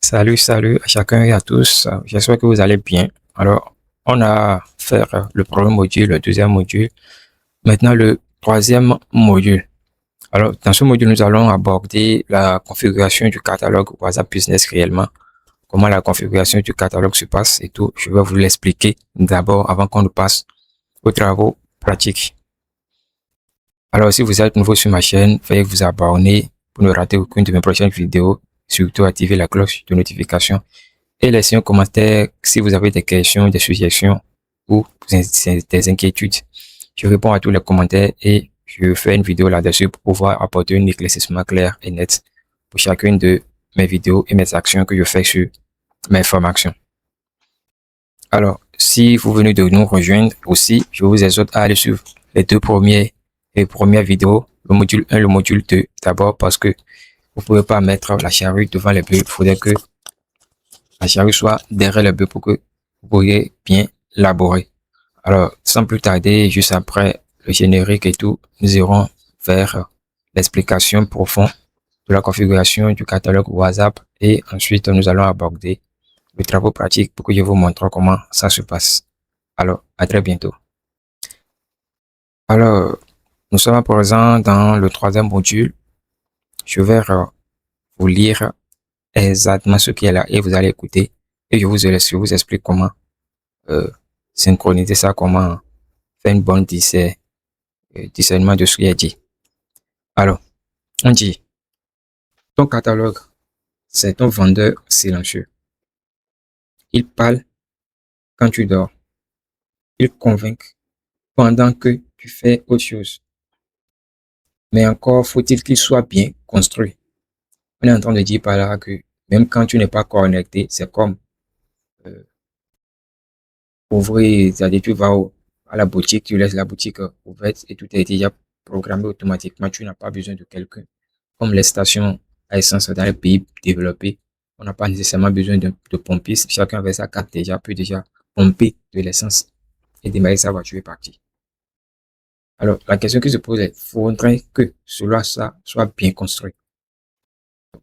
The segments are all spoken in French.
Salut, salut à chacun et à tous. J'espère que vous allez bien. Alors, on a fait le premier module, le deuxième module, maintenant le troisième module. Alors, dans ce module, nous allons aborder la configuration du catalogue WhatsApp Business réellement, comment la configuration du catalogue se passe et tout. Je vais vous l'expliquer d'abord avant qu'on ne passe aux travaux pratiques. Alors, si vous êtes nouveau sur ma chaîne, veuillez vous abonner pour ne rater aucune de mes prochaines vidéos. Surtout, activer la cloche de notification et laissez un commentaire si vous avez des questions, des suggestions ou des inquiétudes. Je réponds à tous les commentaires et je fais une vidéo là-dessus pour pouvoir apporter un éclaircissement clair et net pour chacune de mes vidéos et mes actions que je fais sur mes formations. Alors, si vous venez de nous rejoindre aussi, je vous exhorte à aller suivre les premières vidéos, le module 1, le module 2, d'abord parce que vous ne pouvez pas mettre la charrue devant les bœufs. Il faudrait que la charrue soit derrière le bœuf pour que vous pourriez bien laborer. Alors, sans plus tarder, juste après le générique et tout, nous irons vers l'explication profonde de la configuration du catalogue WhatsApp et ensuite nous allons aborder les travaux pratiques pour que je vous montre comment ça se passe. Alors, à très bientôt. Alors, nous sommes à présent dans le troisième module. Je vais vous lire exactement ce qui est là et vous allez écouter et je vous explique comment euh, synchroniser ça, comment faire une bonne discernement de ce qui est dit. Alors, on dit, ton catalogue, c'est un vendeur silencieux. Il parle quand tu dors. Il convainc pendant que tu fais autre chose. Mais encore faut-il qu'il soit bien construit. On est en train de dire par là que même quand tu n'es pas connecté, c'est comme euh, ouvrir, c'est-à-dire tu vas à la boutique, tu laisses la boutique ouverte et tout est déjà programmé automatiquement. Tu n'as pas besoin de quelqu'un. Comme les stations à essence dans les pays développés, on n'a pas nécessairement besoin de pompistes. Chacun avec sa carte déjà peut déjà pomper de l'essence et démarrer sa voiture est partie. Alors, la question qui se pose est, faudrait que cela soit bien construit.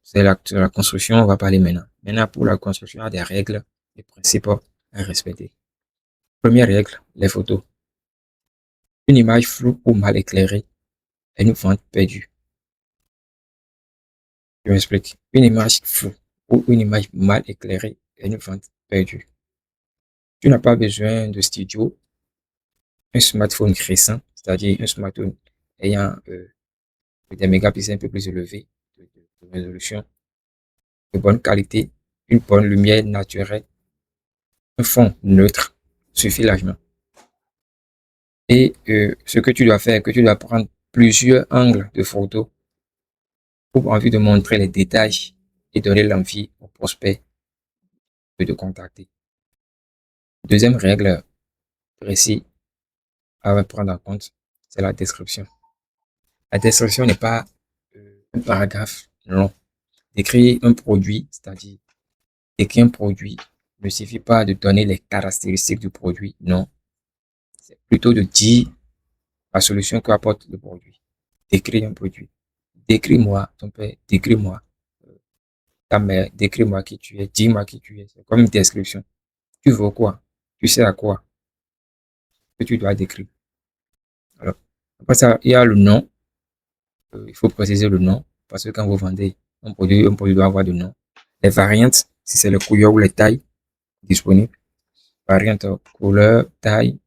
C'est la construction, on va parler maintenant. Maintenant, pour la construction, il y a des règles, des principes à respecter. Première règle, les photos. Une image floue ou mal éclairée est une vente perdue. Je m'explique. Une image floue ou une image mal éclairée est une vente perdue. Tu n'as pas besoin de studio, un smartphone récent, c'est-à-dire un smartphone ayant des mégapixels un peu plus élevés de résolution, de bonne qualité, une bonne lumière naturelle, un fond neutre suffit largement. Et ce que tu dois faire, que tu dois prendre plusieurs angles de photos pour envie de montrer les détails et donner l'envie au prospect de te contacter. Deuxième règle précise à prendre en compte, c'est la description. La description n'est pas un paragraphe long. Décrire un produit, c'est-à-dire décrire un produit, ne suffit pas de donner les caractéristiques du produit, non. C'est plutôt de dire la solution qu'apporte le produit. Décrire un produit. Décris-moi ton père, décris-moi ta mère, décris-moi qui tu es, dis-moi qui tu es. C'est comme une description. Tu veux quoi? Tu sais à quoi que tu dois décrire. Alors, après ça, il y a le nom. Il faut préciser le nom parce que quand vous vendez un produit doit avoir de nom. Les variantes, si c'est le couleur ou les tailles disponibles. Variante, couleur, taille.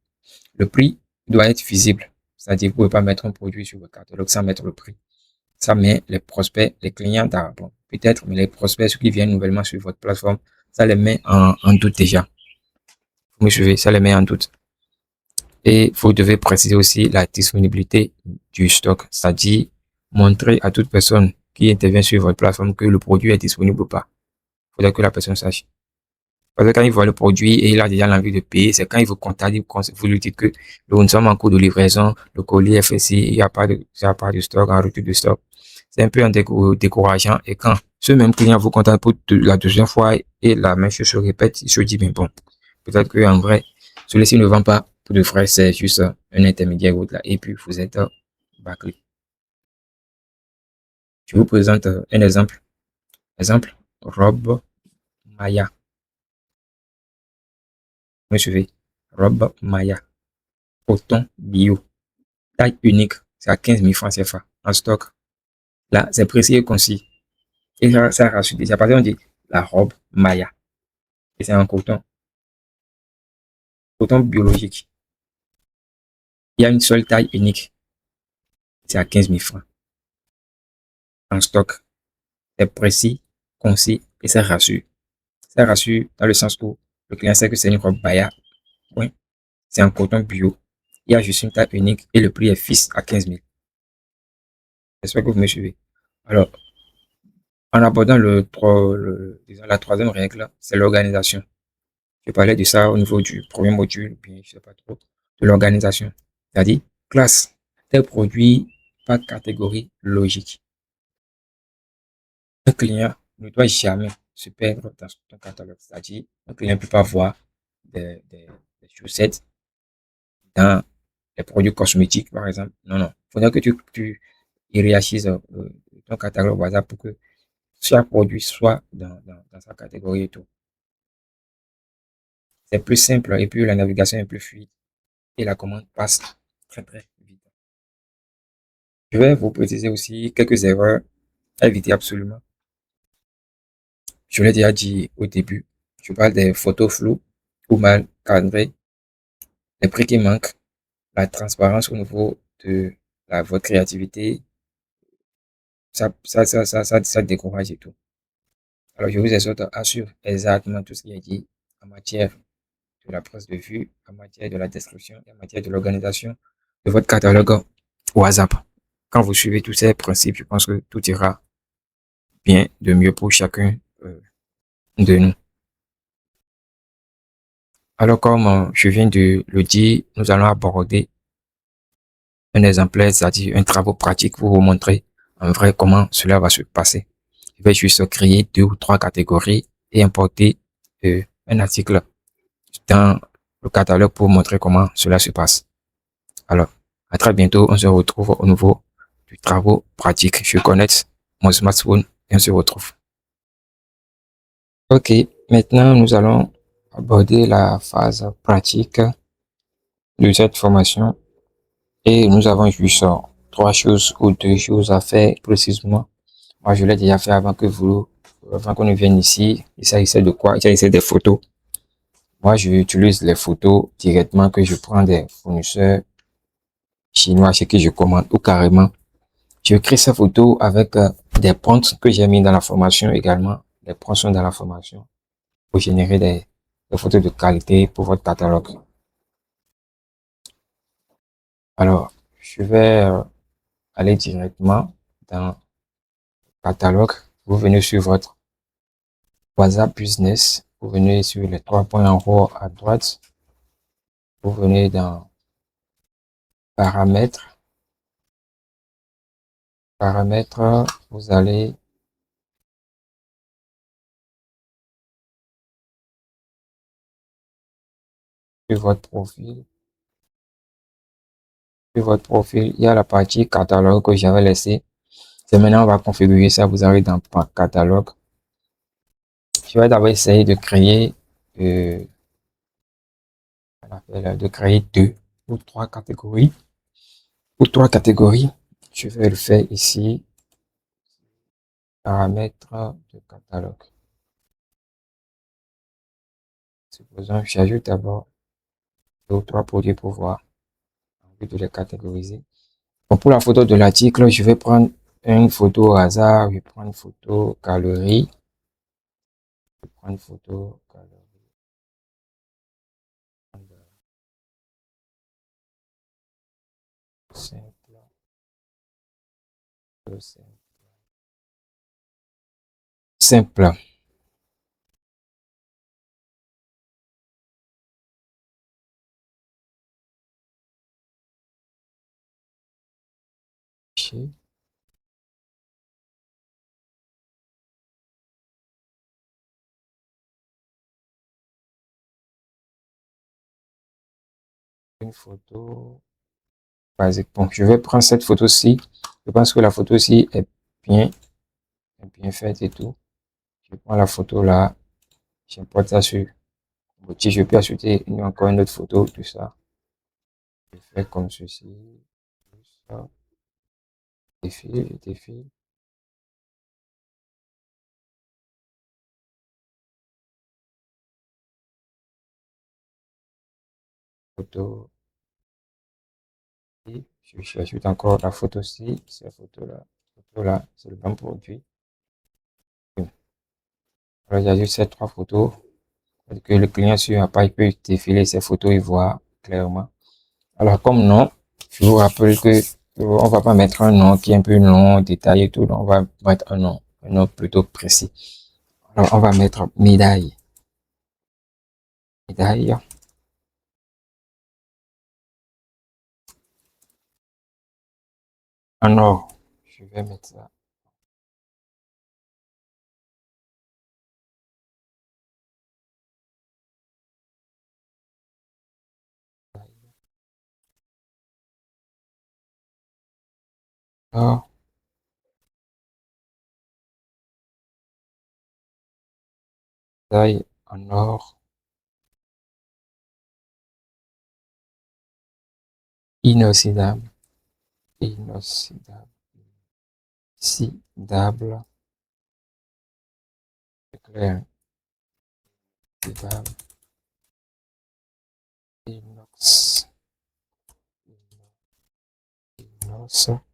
Le prix doit être visible. C'est-à-dire, vous ne pouvez pas mettre un produit sur le catalogue sans mettre le prix. Ça met les prospects, les clients, bon, peut-être, mais les prospects, ceux qui viennent nouvellement sur votre plateforme, ça les met en doute déjà. Vous me suivez, ça les met en doute. Et vous devez préciser aussi la disponibilité du stock, c'est-à-dire montrer à toute personne qui intervient sur votre plateforme que le produit est disponible ou pas. Il faudrait que la personne sache. Parce que quand il voit le produit et il a déjà l'envie de payer, c'est quand il vous contacte, vous lui dites que nous sommes en cours de livraison, le colis est fait ici, il n'y a pas de stock, en retour de stock. C'est un peu décourageant. Et quand ce même client vous contacte pour la deuxième fois et la même chose se répète, il se dit, bien bon, peut-être qu'en vrai, celui-ci ne vend pas pour de frais, c'est juste un intermédiaire ou là, et puis vous êtes bâclé. Je vous présente un exemple. Exemple, robe Maya. Vous me suivez? Robe Maya. Coton bio. Taille unique. C'est à 15 000 francs CFA en stock. Là, c'est précis et concis. Et ça rassure déjà. Parce qu'on dit la robe Maya. Et c'est en coton. Coton biologique. Il y a une seule taille unique. C'est à 15 000 francs en stock. C'est précis, concis et ça rassure. Ça rassure dans le sens où le client sait que c'est une robe Maya. Oui, c'est en coton bio. Il y a juste une taille unique et le prix est fixe à 15 000. J'espère que vous me suivez. Alors, en abordant disons, la troisième règle, c'est l'organisation. Je parlais de ça au niveau du premier module, puis je sais pas trop, de l'organisation. C'est-à-dire, classe tel produit par catégorie logique. Un client ne doit jamais se perdre dans ton catalogue. C'est-à-dire, un client ne peut pas voir des chaussettes dans les produits cosmétiques, par exemple. Non, non. Il faudrait que tu hiérarchises ton catalogue WhatsApp pour que chaque produit soit dans sa catégorie et tout. C'est plus simple et puis la navigation est plus fluide et la commande passe très très vite. Je vais vous préciser aussi quelques erreurs à éviter absolument. Je l'ai déjà dit au début. Je parle des photos floues ou mal cadrées, les prix qui manquent, la transparence au niveau de votre créativité. Ça décourage et tout. Alors, je vous exhorte à suivre exactement tout ce qui est dit en matière de la prise de vue, en matière de la description, en matière de l'organisation de votre catalogue WhatsApp. Quand vous suivez tous ces principes, je pense que tout ira bien de mieux pour chacun de nous. Alors, comme je viens de le dire, nous allons aborder un exemplaire, c'est-à-dire un travail pratique pour vous montrer en vrai comment cela va se passer. Je vais juste créer 2 ou 3 catégories et importer un article dans le catalogue pour montrer comment cela se passe. Alors, à très bientôt. On se retrouve au niveau du travaux pratiques. Je connecte mon smartphone et on se retrouve. Ok, maintenant nous allons aborder la phase pratique de cette formation et nous avons juste 3 choses ou 2 choses à faire précisément. Moi, je l'ai déjà fait avant qu'on ne vienne ici. Il s'agissait de quoi? Il s'agissait des photos. Moi, j'utilise les photos directement que je prends des fournisseurs chinois chez qui je commande ou carrément je crée ces photos avec des prompts que j'ai mis dans la formation également. Les prompts sont dans la formation pour générer des photos de qualité pour votre catalogue. Alors, je vais aller directement dans le catalogue. Vous venez sur votre WhatsApp Business. Vous venez sur les 3 points en haut à droite. Vous venez dans Paramètres. Paramètres, vous allez sur votre profil. Sur votre profil, il y a la partie catalogue que j'avais laissé. C'est maintenant on va configurer ça. Vous allez dans catalogue. Je vais d'abord essayer de créer euh, de créer 2 ou 3 catégories. Ou 3 catégories. Je vais le faire ici. Paramètres de catalogue. Supposons que j'ajoute d'abord 2 ou 3 produits pour voir envie de les catégoriser. Bon, pour la photo de l'article, je vais prendre une photo au hasard. Je vais prendre une photo galerie. Je vais prendre une photo galerie. Simple. Simple. Une photo basique. Bon, je vais prendre cette photo-ci. Je pense que la photo-ci est bien faite et tout. Je prends la photo là. j'importe ça sur Boutique. Je peux ajouter encore une autre photo, tout ça. Je fais comme ceci, tout ça. Je défile. Photo. Et j'ajoute encore la photo-ci, cette photo-là, c'est le même produit. Alors, j'ajoute ces trois photos pour que le client sur un pas, il peut défiler ces photos et voir clairement. Alors, comme nom, je vous rappelle que on va pas mettre un nom qui est un peu long, détaillé et tout. On va mettre un nom plutôt précis. Alors, on va mettre médaille. Médaille en or. Je vais mettre ça. Or, médaille en or inoxydable. Inoxydable. Inoxydable. Clair. Inoxydable. Inox. Inoxydable.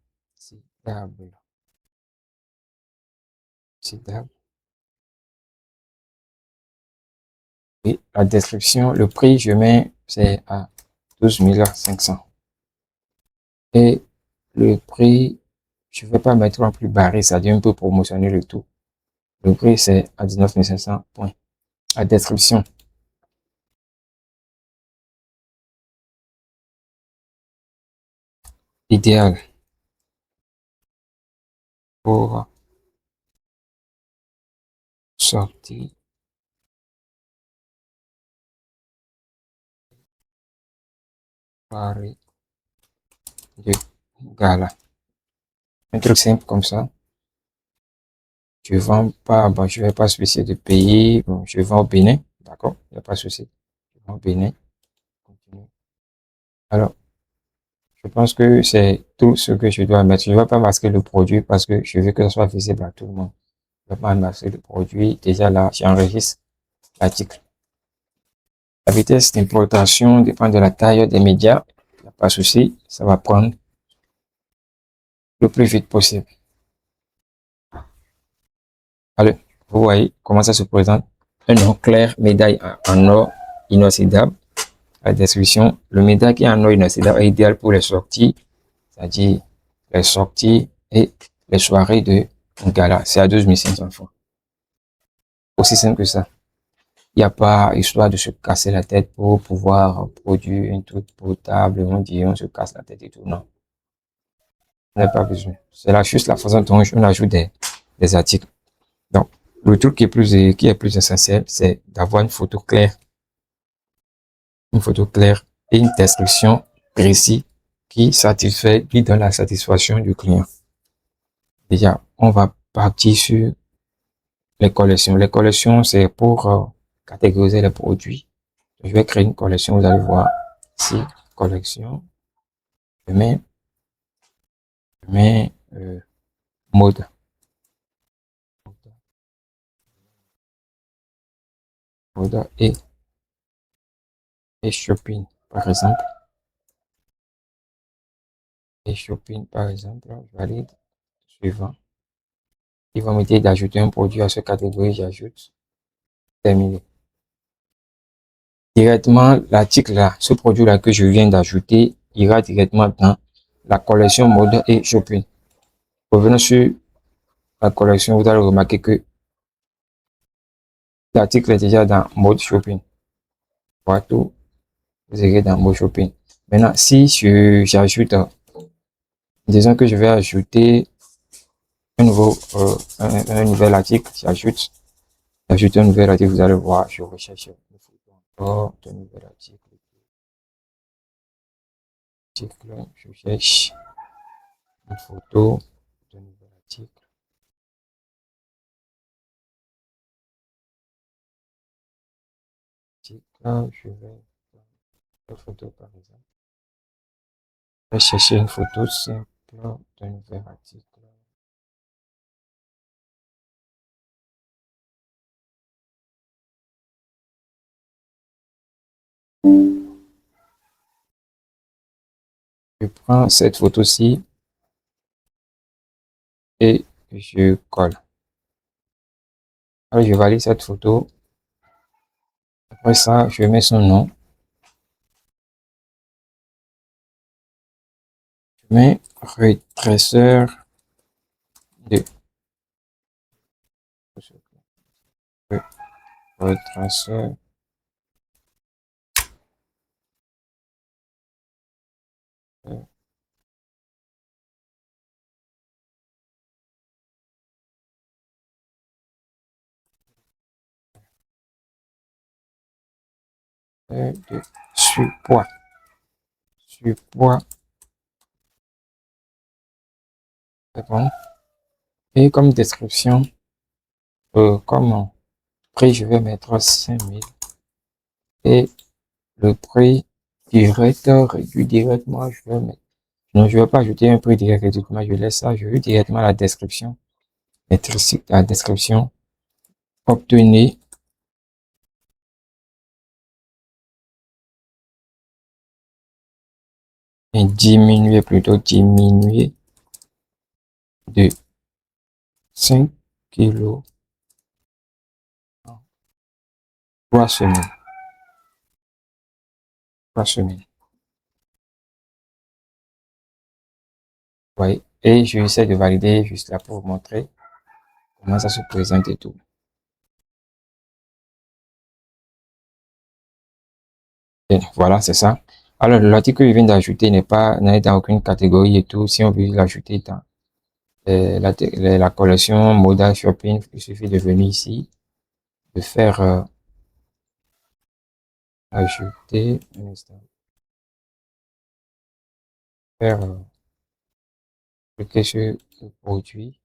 Inoxydable. Et la description, le prix, je mets, c'est à 12 500. Et le prix, je ne vais pas mettre en plus barré, ça dit un peu promotionner le tout. Le prix, c'est à 19 500 points. La description, idéal pour sortir Paris de gala. Un truc simple comme ça. Je vends pas, bon, je vais pas spécifier de pays. Bon, je vends au Bénin. D'accord? Il n'y a pas de souci. Je vends au Bénin. Continue. Alors, je pense que c'est tout ce que je dois mettre. Je ne vais pas masquer le produit parce que je veux que ce soit visible à tout le monde. Je ne vais pas masquer le produit. Déjà là, j'enregistre l'article. La vitesse d'importation dépend de la taille des médias. Il n'y a pas de souci. Ça va prendre le plus vite possible. Allez, vous voyez comment ça se présente. Un nom clair, médaille en or inoxydable. La description, le médaille qui est en or inoxydable est idéal pour les sorties, c'est-à-dire les sorties et les soirées de gala. C'est à 12 500 francs. Aussi simple que ça. Il n'y a pas histoire de se casser la tête pour pouvoir produire un truc potable. On dit on se casse la tête et tout. Non, on n'a pas besoin. C'est là juste la façon dont on ajoute des articles. Donc, le truc qui est plus essentiel, c'est d'avoir une photo claire et une description précise qui donne la satisfaction du client. Déjà, on va partir sur les collections. Les collections, c'est pour catégoriser les produits. Je vais créer une collection, vous allez voir ici, collection, je mets mode, mode et shopping, par exemple. Et shopping, par exemple, je valide, suivant. Il va me dire d'ajouter un produit à cette catégorie, j'ajoute, terminé. Directement, l'article là, ce produit là que je viens d'ajouter, ira directement dans la collection mode et shopping. Revenons sur la collection, vous allez remarquer que l'article est déjà dans mode shopping. Partout, vous irez dans mode shopping. Maintenant, si j'ajoute, disons que je vais ajouter un nouvel article, j'ajoute un nouvel article, vous allez voir, je recherche une photo encore de nouvel article, je cherche une photo de nouvel article. article. Je vais une photo par exemple. Je vais chercher une photo simple d'un nouvel article. Je prends cette photo-ci et je colle. Alors, je valide cette photo. Après ça, je mets son nom. Je mets redresseur de redresseur de surpoids. Surpoids, c'est bon. Et comme description, comme prix, je vais mettre 5000 et le prix direct réduit directement, je vais mettre. Non, je ne vais pas ajouter un prix direct réduit, je laisse ça, je vais directement la description. La description, obtenez et diminuer de 5 kilos en 3 semaines. 3 semaines. Oui, et je essaie de valider juste là pour vous montrer comment ça se présente et tout. Et voilà, c'est ça. Alors, l'article que je viens d'ajouter n'est dans aucune catégorie et tout. Si on veut l'ajouter dans la collection Modal Shopping, il suffit de venir ici, de faire ajouter, un instant, faire cliquer sur le produit.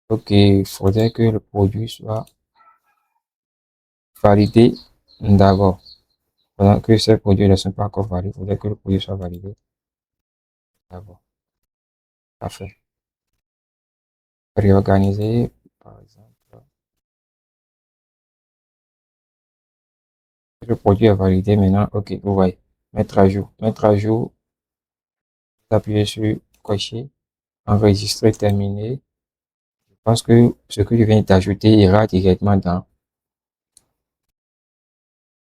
Ok, il faudrait que le produit soit validé d'abord. Pendant que ces produits ne sont pas encore validés, il faudrait que le produit soit validé d'abord. Parfait. Réorganiser, par exemple. Le produit est validé maintenant. Ok, vous voyez. Mettre à jour. Mettre à jour. Appuyez sur cocher. Enregistrer terminé. Je pense que ce que je viens d'ajouter ira directement dans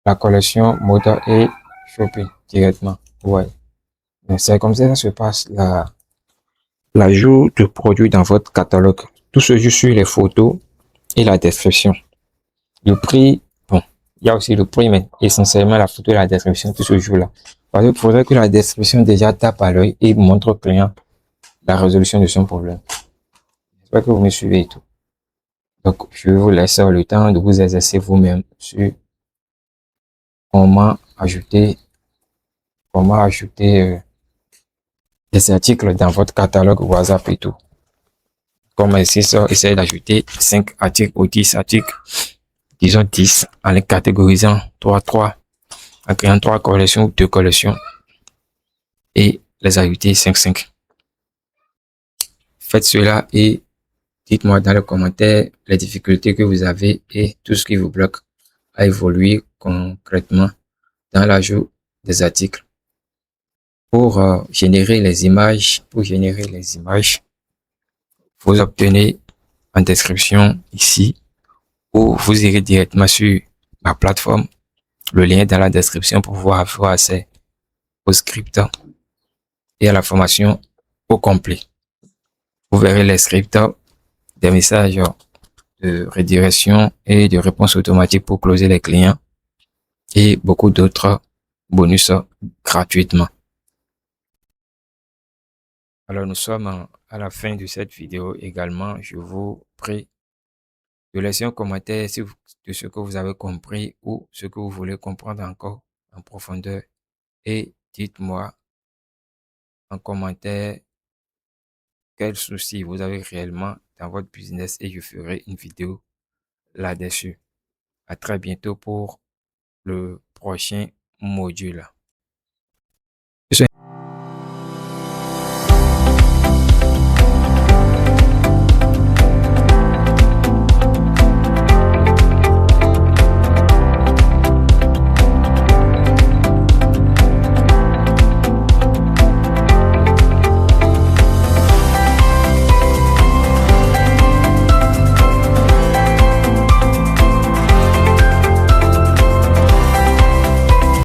la collection Moda et Shopping directement. Ouais. C'est comme ça que ça se passe l'ajout de produits dans votre catalogue. Tout se joue sur les photos et la description. Le prix, bon, il y a aussi le prix, mais essentiellement la photo et la description, tout se joue là. Parce qu'il faudrait que la description déjà tape à l'œil et montre au client la résolution de son problème. J'espère que vous me suivez et tout. Donc, je vais vous laisser le temps de vous exercer vous-même sur comment ajouter, comment ajouter des articles dans votre catalogue WhatsApp et tout. Comme ici, ça, essayez d'ajouter 5 articles ou 10 articles, disons 10, en les catégorisant 3, en créant 3 collections ou 2 collections et les ajouter 5. Faites cela et dites-moi dans les commentaires les difficultés que vous avez et tout ce qui vous bloque à évoluer concrètement dans l'ajout des articles. Pour générer les images, vous obtenez en description ici ou vous irez directement sur ma plateforme. Le lien est dans la description pour pouvoir avoir accès au script et à la formation au complet. Vous verrez les scripts, des messages de redirection et de réponse automatique pour closer les clients et beaucoup d'autres bonus gratuitement. Alors nous sommes à la fin de cette vidéo également. Je vous prie de laisser un commentaire de ce que vous avez compris ou ce que vous voulez comprendre encore en profondeur et dites-moi en commentaire quels soucis vous avez réellement dans votre business et je ferai une vidéo là-dessus. À très bientôt pour le prochain module.